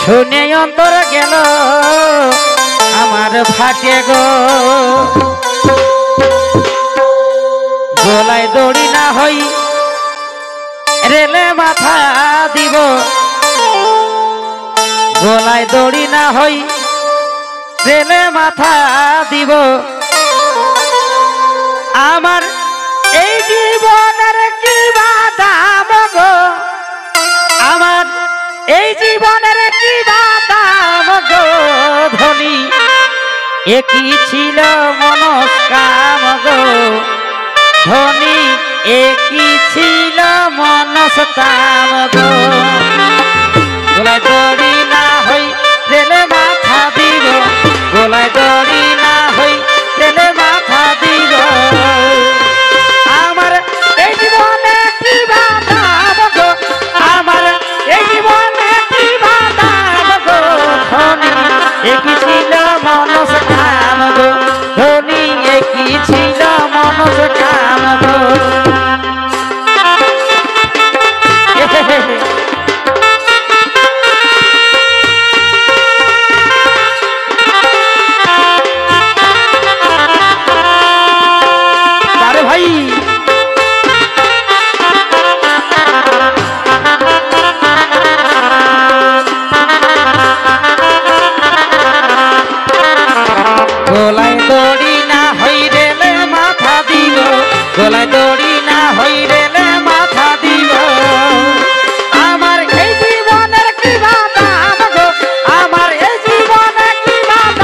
শুনে অন্তর গেল আমার ফাটে গো গলায় দড়ি না হই রেলে মাথা দিব গলায় দড়ি না হই রেলে মাথা দিব আমার এই জীবনের কি দাম গো আমার এই জীবনের কি দাম গো ধনী একই ছিল মনস্কাম গো ধনী একই ছিল মনস্কাম গো গলায় দড়ি না হই রেলে মাথা দিব গলায় দড়ি না হই রেলে মাথা দিব আমার এই জীবনে কি দাম গো আমার এই জীবনে কি দাম গো ধনী একই ছিল মনস্কাম গো ধনী একই ছিল মনস্কাম গো ভাই গলায় দড়ি না হই রেলে মাথা দিব গলায় দড়ি না হই রেলে মাথা দিব আমার এই জীবনের কি দাম গো আমার এই জীবনে কি দাম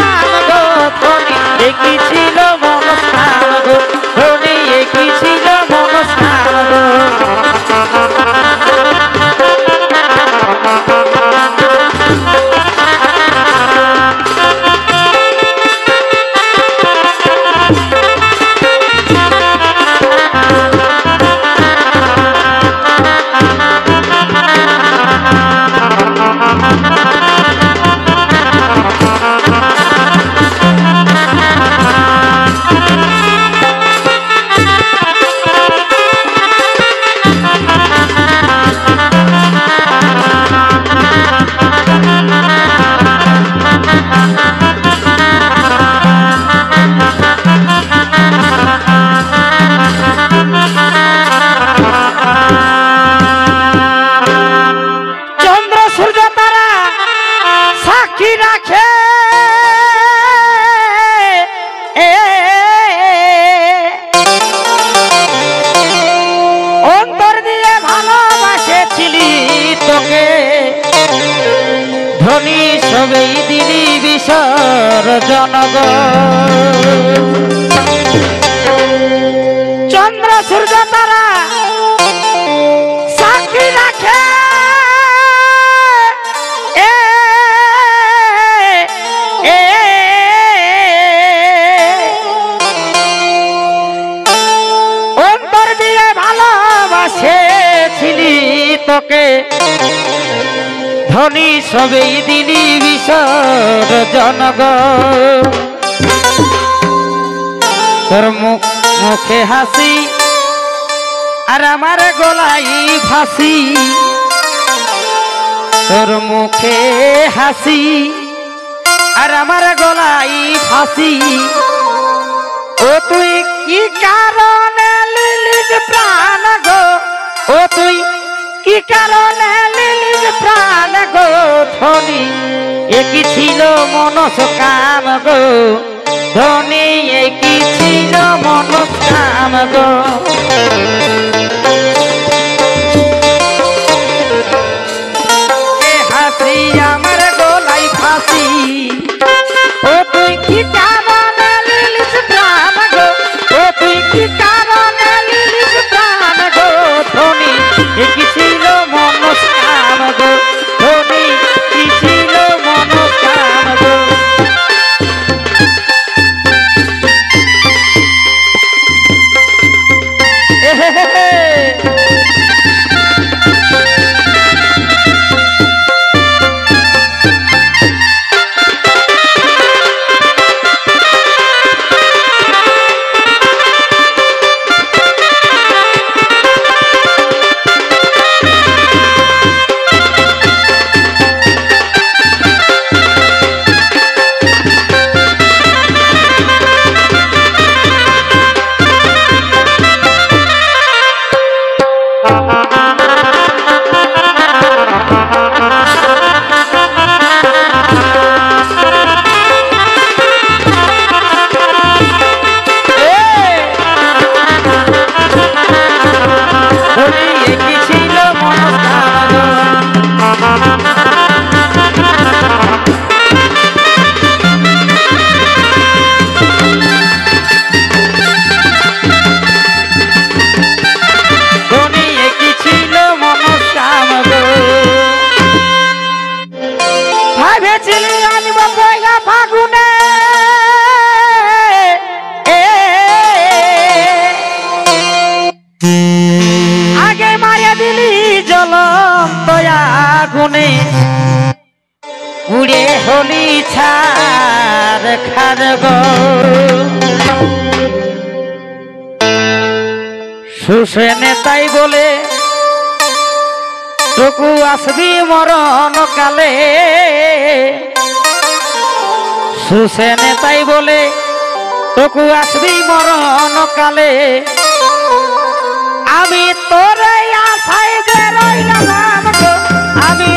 গো ধনী একই ছিল মনস্কাম গো ধনী একই ছিল মনস্কাম গো ধনী সবেই দিলি বিসর্জন গো চন্দ্র সূর্য তারা সাক্ষী রাখে অন্তর দিয়ে ভালোবাসেছিলি তোকে ধনী সবেই দিলি বিসর্জন গো তোর মুখে হাসি আর আমার গলায় ফাঁসি তোর মুখে হাসি আর আমার গলায় ফাঁসি ও তুই কি কারণে লিলিস প্রাণ গো ও তুই কি কারণে লিলিস প্রাণ গো ধনী একই ছিল মনস্কাম গো ধনী একই ছিল মনস্কাম গো হাসি আমার গলায় ফাঁসি ও তুই কি কারণে লিলিস প্রাণ গো ও তুই কি কারণে লিলিস প্রাণ গো ধনী একই ছিল মনস্কাম গো ধনী কি ছিল মনস্কাম গো হে হে হে আগুনে উড়ে হলি ছাড় খার গো সুসেনে তাই বলে টুকু আসবি মরণ কালে সুসেনে তাই বলে টুকু আসবি মরণ কালে আমি তোরে আশায় যে রইলাম গো আমি